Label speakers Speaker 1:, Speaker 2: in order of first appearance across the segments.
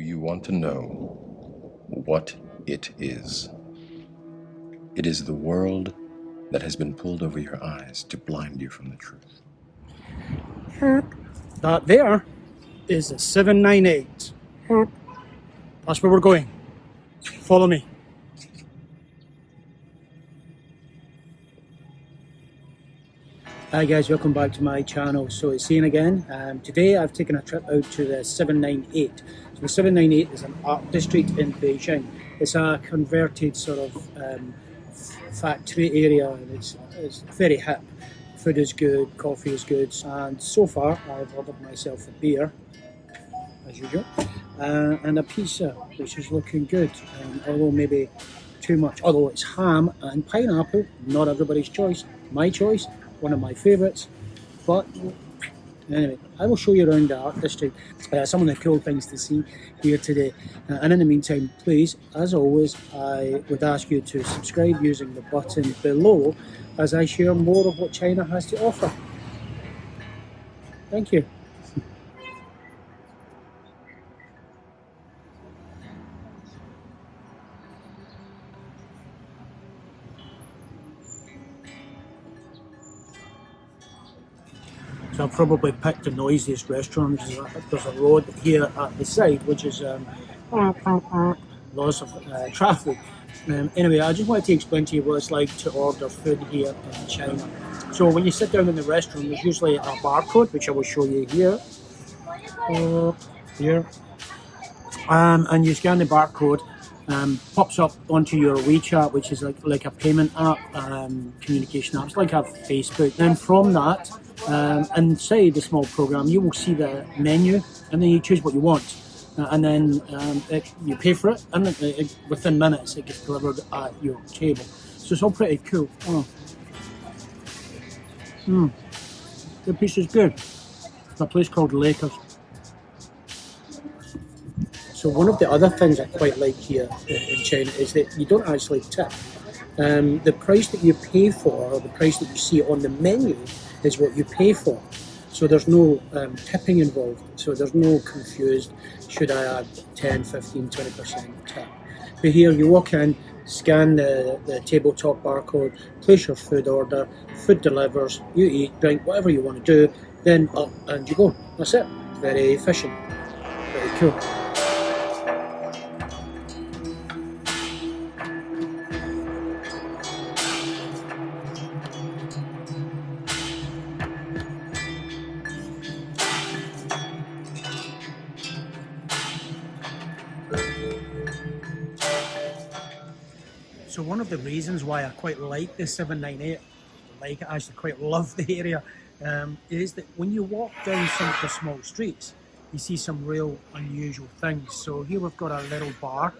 Speaker 1: Do you want to know what it is? It is the world that has been pulled over your eyes to blind you from the truth.
Speaker 2: That there is a 798. That's where we're going. Follow me. Hi guys, welcome back to my channel. So it's Ian again. Today I've taken a trip out to the 798. So the 798 is an art district in Beijing. It's a converted sort of factory area, and it's very hip. Food is good, coffee is good, and so far I've ordered myself a beer, as usual, and a pizza, which is looking good, although maybe too much. Although it's ham and pineapple, not everybody's choice. My choice, one of my favourites. But anyway, I will show you around the art district, some of the cool things to see here today. And in the meantime, please, as always, I would ask you to subscribe using the button below as I share more of what China has to offer. Thank you. So I've probably picked the noisiest restaurant. There's a road here at the side, which is lots of traffic. Anyway, I just wanted to explain to you what it's like to order food here in China. So when you sit down in the restaurant, there's usually a barcode, which I will show you here. Here. And you scan the barcode, pops up onto your WeChat, which is like a payment app, communication app. It's like a Facebook. Then from that, inside the small program, you will see the menu, and then you choose what you want. And then you pay for it, and within minutes it gets delivered at your table. So it's all pretty cool. The piece is good. It's a place called Lakers. So one of the other things I quite like here in China is that you don't actually tip. The price that you pay for, or the price that you see on the menu, is what you pay for. So there's no tipping involved. So there's no confused, should I add 10, 15, 20% tip. But here you walk in, scan the tabletop barcode, place your food order, food delivers, you eat, drink, whatever you want to do, then up and you go. That's it. Very efficient. Very cool. So one of the reasons why I quite like the 798, I actually quite love the area, is that when you walk down some of the small streets, you see some real unusual things. So here we've got a little bar,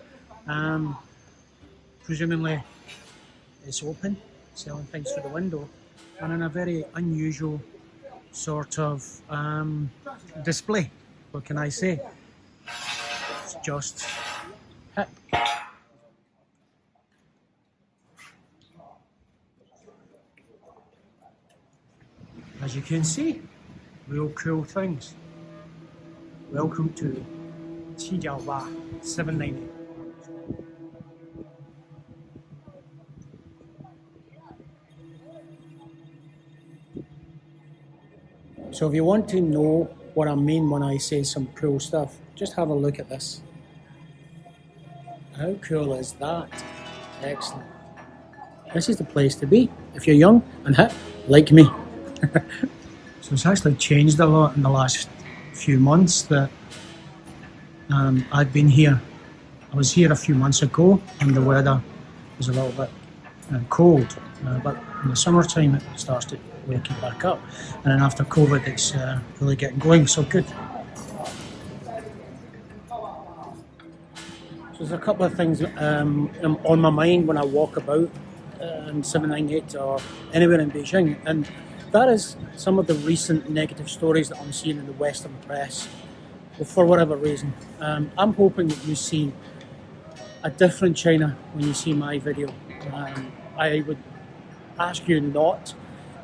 Speaker 2: presumably it's open, selling things through the window, and in a very unusual sort of display. What can I say? It's just hip. As you can see, real cool things. Welcome to Qijiaoba 798. So if you want to know what I mean when I say some cool stuff, just have a look at this. How cool is that? Excellent. This is the place to be if you're young and hip like me. So it's actually changed a lot in the last few months that I've been here. I was here a few months ago and the weather was a little bit cold, but in the summertime it starts to wake it back up, and then after COVID it's really getting going, so good. So there's a couple of things on my mind when I walk about in 798 or anywhere in Beijing, and that is some of the recent negative stories that I'm seeing in the Western press, for whatever reason. I'm hoping that you see a different China when you see my video. I would ask you not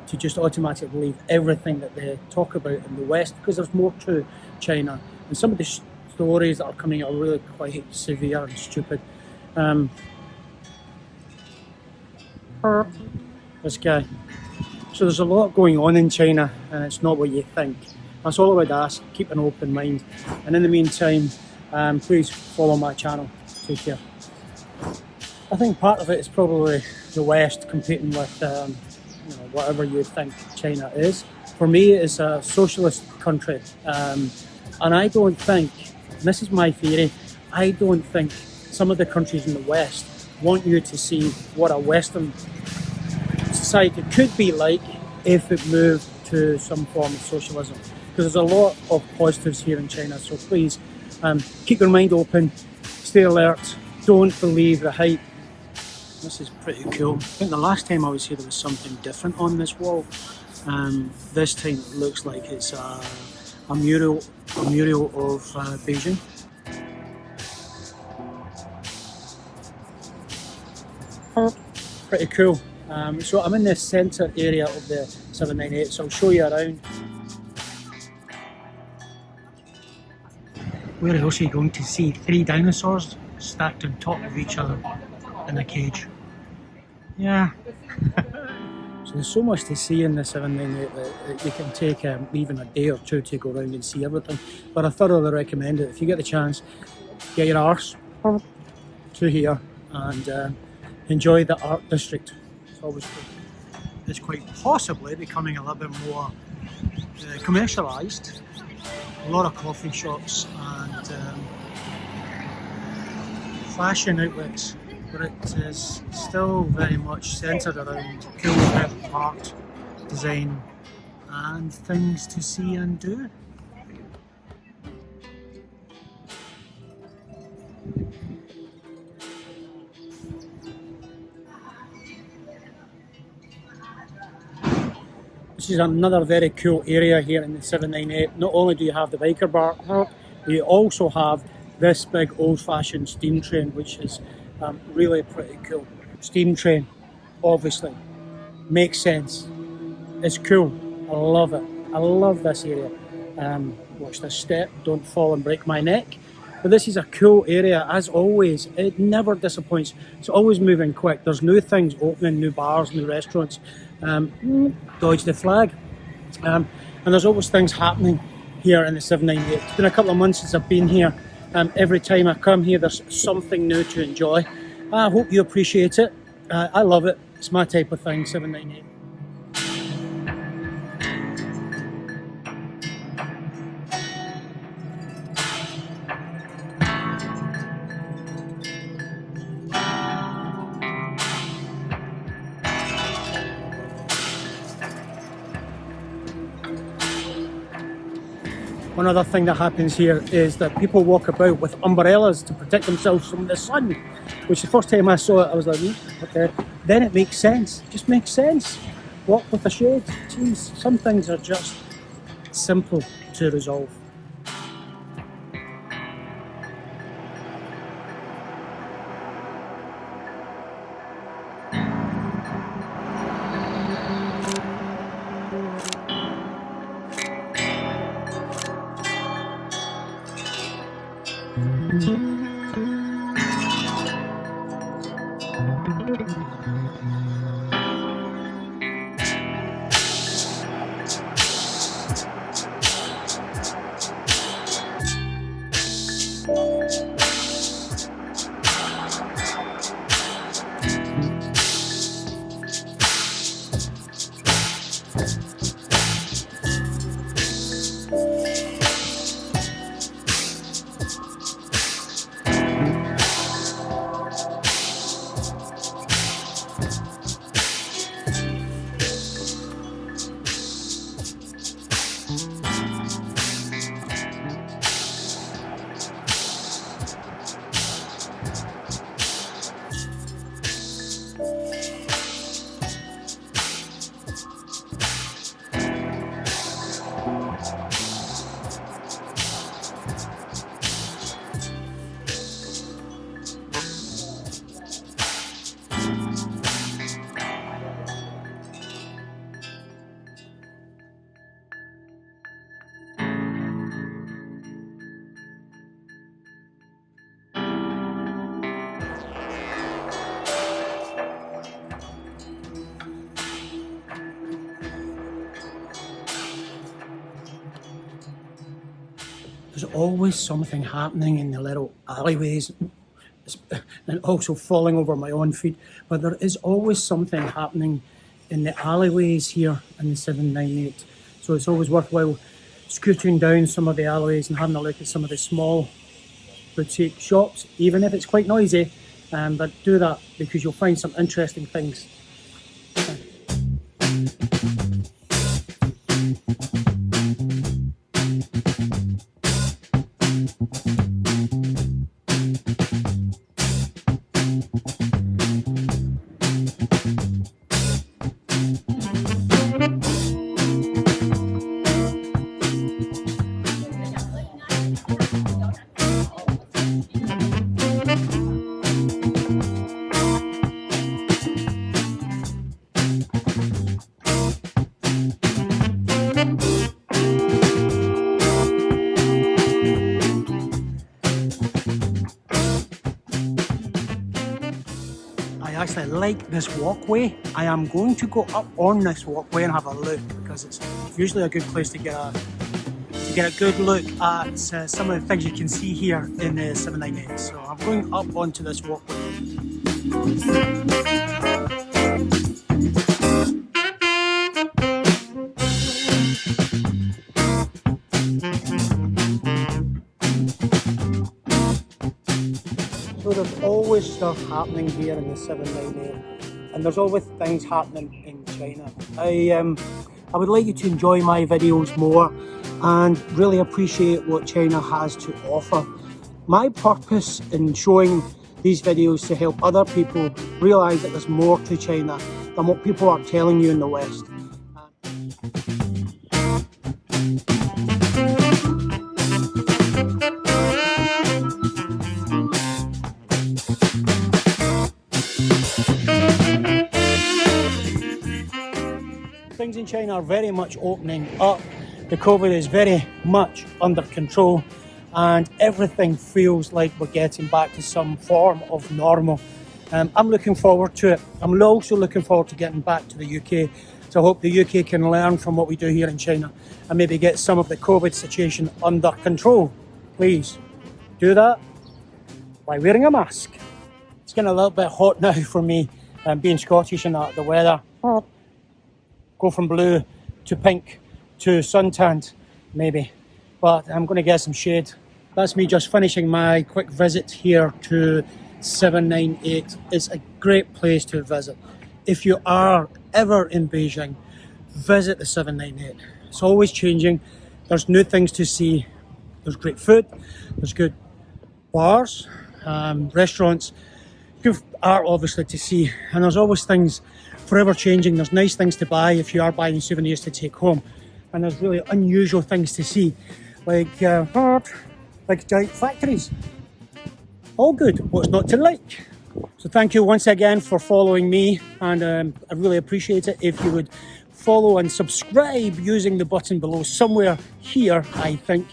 Speaker 2: to just automatically believe everything that they talk about in the West, because there's more to China. And some of the stories that are coming are really quite severe and stupid. This guy. So there's a lot going on in China, and it's not what you think. That's all I would ask. Keep an open mind. And in the meantime, please follow my channel. Take care. I think part of it is probably the West competing with whatever you think China is. For me, it's a socialist country. And I don't think, and this is my theory, I don't think some of the countries in the West want you to see what a Western society could be like if it moved to some form of socialism. Because there's a lot of positives here in China, so please keep your mind open, stay alert, don't believe the hype. This is pretty cool. I think the last time I was here there was something different on this wall. This time it looks like it's a mural of Beijing. Pretty cool. So I'm in the centre area of the 798, so I'll show you around. Where else are you going to see 3 dinosaurs stacked on top of each other in a cage? Yeah. So there's so much to see in the 798 that you can take even a day or two to go around and see everything. But I thoroughly recommend it. If you get the chance, get your arse to here and enjoy the art district. It's quite possibly becoming a little bit more commercialised. A lot of coffee shops and fashion outlets, but it is still very much centred around cool art, design and things to see and do. This is another very cool area here in the 798. Not only do you have the biker bar, but you also have this big old-fashioned steam train, which is really pretty cool. Steam train, obviously, makes sense. It's cool. I love it. I love this area. Watch this step, don't fall and break my neck. But this is a cool area, as always. It never disappoints. It's always moving quick. There's new things opening, new bars, new restaurants. Dodge the flag. And there's always things happening here in the 798. It's been a couple of months since I've been here. Every time I come here, there's something new to enjoy. I hope you appreciate it. I love it. It's my type of thing, 798. One other thing that happens here is that people walk about with umbrellas to protect themselves from the sun, which the first time I saw it, I was like, okay. Then it makes sense. It just makes sense. Walk with a shade. Jeez, some things are just simple to resolve. there's always something happening in the little alleyways, and also falling over my own feet. But there is always something happening in the alleyways here in the 798. So it's always worthwhile scooting down some of the alleyways and having a look at some of the small boutique shops, even if it's quite noisy. But do that because you'll find some interesting things. I actually like this walkway. I am going to go up on this walkway and have a look because it's usually a good place to get a good look at some of the things you can see here in the 798. So I'm going up onto this walkway. So there's always stuff happening here in the 798, and there's always things happening in China. I would like you to enjoy my videos more and really appreciate what China has to offer. My purpose in showing these videos is to help other people realise that there's more to China than what people are telling you in the West. Things in China are very much opening up. The COVID is very much under control and everything feels like we're getting back to some form of normal. I'm looking forward to it. I'm also looking forward to getting back to the UK. So I hope the UK can learn from what we do here in China and maybe get some of the COVID situation under control. Please do that by wearing a mask. It's getting a little bit hot now for me, being Scottish and the weather. Go from blue to pink to suntanned, maybe. But I'm going to get some shade. That's me just finishing my quick visit here to 798. It's a great place to visit. If you are ever in Beijing, visit the 798. It's always changing. There's new things to see. There's great food. There's good bars, restaurants, good art obviously to see. And there's always things forever changing. There's nice things to buy if you are buying souvenirs to take home. And there's really unusual things to see, like giant factories. All good. What's not to like? So thank you once again for following me, and I really appreciate it if you would follow and subscribe using the button below somewhere here, I think.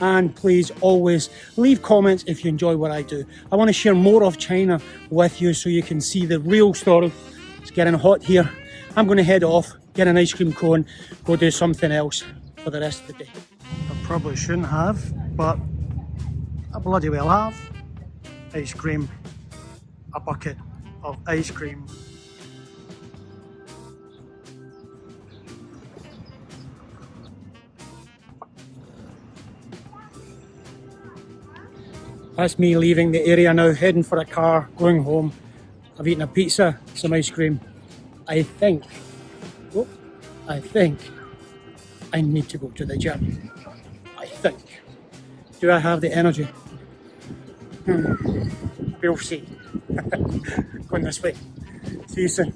Speaker 2: And please always leave comments if you enjoy what I do. I want to share more of China with you so you can see the real story. It's getting hot here. I'm going to head off, get an ice cream cone, go do something else for the rest of the day. I probably shouldn't have, but I bloody well have. Ice cream, a bucket of ice cream. That's me leaving the area now, heading for a car, going home. I've eaten a pizza, some ice cream. I think I need to go to the gym. I think. Do I have the energy? We'll see. Going this way. See you soon.